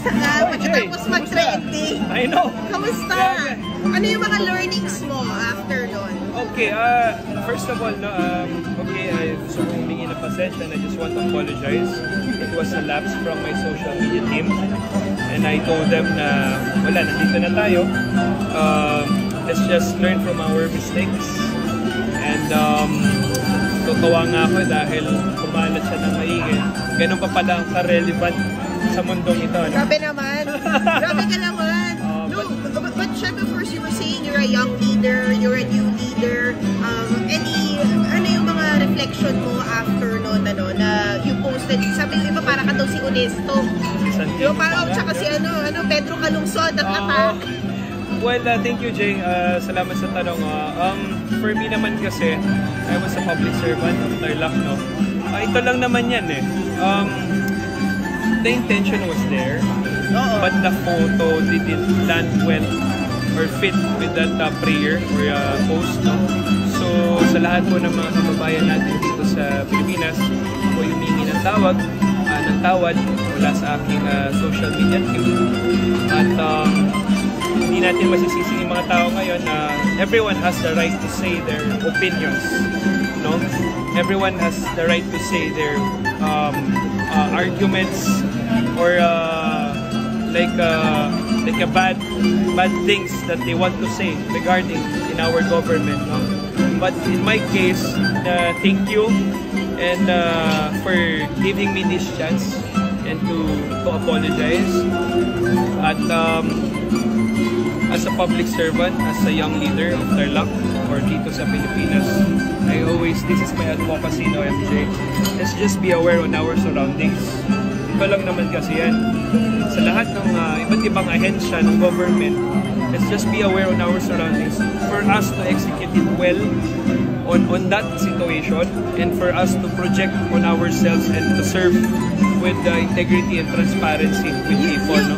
artista ka, pagkatapos mag-trending. I know. Kamusta? Ano yung mga learnings mo after nun? Okay, first of all, no, okay, I gusto kong humingi ng pasensya and I just want to apologize. It was a lapse from my social media team. And I told them na, wala, nandito na tayo. Let's just learn from our mistakes. And tutuwa nga ako dahil kumalat siya ng maingay. Ganun pa pala ang ka-relevant sa mundong ito. No? Grabe naman. Grabe ka naman. No, but syempre first you were saying you're a young leader, you're a new leader. Ano yung mga reflection mo after noon, ano, na you posted, sabi yung iba parang ka daw si Honesto. Si Santiago. Yung parang, tsaka si Pedro Calungsod, at attack. Well, thank you, Jay. Salamat sa tanong. For me naman kasi, I was a public servant of Tarlac, no? Ito lang naman yan eh. The intention was there, but the photo didn't land well or fit with that prayer or post, no? So, sa lahat po ng mga kababayan natin dito sa Pilipinas, ako humingi ng tawad mula sa aking social media team. At hindi natin masisisi yung mga tao ngayon na everyone has the right to say their opinions, no? Everyone has the right to say their arguments or like a bad things that they want to say regarding in our government, no? But in my case, thank you and for giving me this chance and to apologize. At as a public servant, as a young leader of Tarlac or dito sa Pilipinas, this is my advocacy, no, MJ. Let's just be aware on our surroundings. Ito lang naman kasi yan. Sa lahat ng iba't ibang ahensya ng government, let's just be aware on our surroundings for us to execute it well on that situation and for us to project on ourselves and to serve with integrity and transparency with people, no?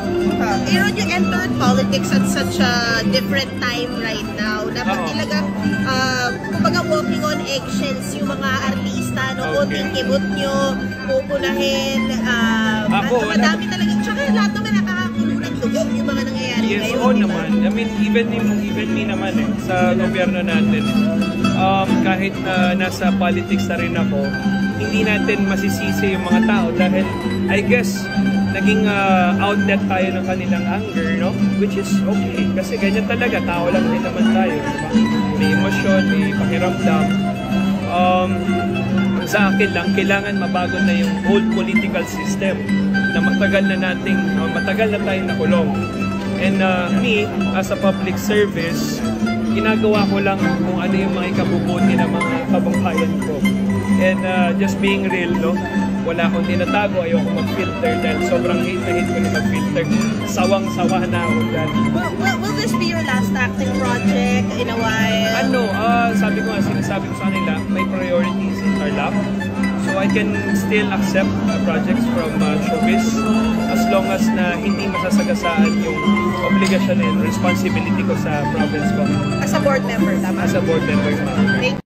Aaron, you entered politics at such a different time right now. Dapat talaga, kumbaga walking on eggshells yung mga artista, no? Konting kibot nyo, pupunahin, madami talaga. Tsaka lahat naman nakakakulungan lugog yung mga nangyayari ngayon. Yes, oo naman. I mean, even me naman sa gobyerno natin, kahit na nasa politics na rin ako, hindi natin masisisi yung mga tao dahil I guess naging outlet tayo ng kanilang anger, no? Which is okay kasi ganyan talaga, tao lang din naman tayo, diba? May emosyon, may pakiramdam. Sa akin lang, kailangan mabago na yung old political system na matagal na tayong nakulong. And me, as a public service, ginagawa ko lang kung ano yung mga ikabubuti ng mga kababayan ko. And just being real, no? Wala akong tinatago, ayoko mag-filter dahil sobrang hate ko na mag-filter. Sawang-sawa na ako dyan. Will this be your last acting project in a while? Sinasabi ko sa kanila, my priorities in Tarlac. So I can still accept projects from showbiz as long as na hindi masasagasaan yung obligasyon and responsibility ko sa province ko. As a board member, tama? As a board member.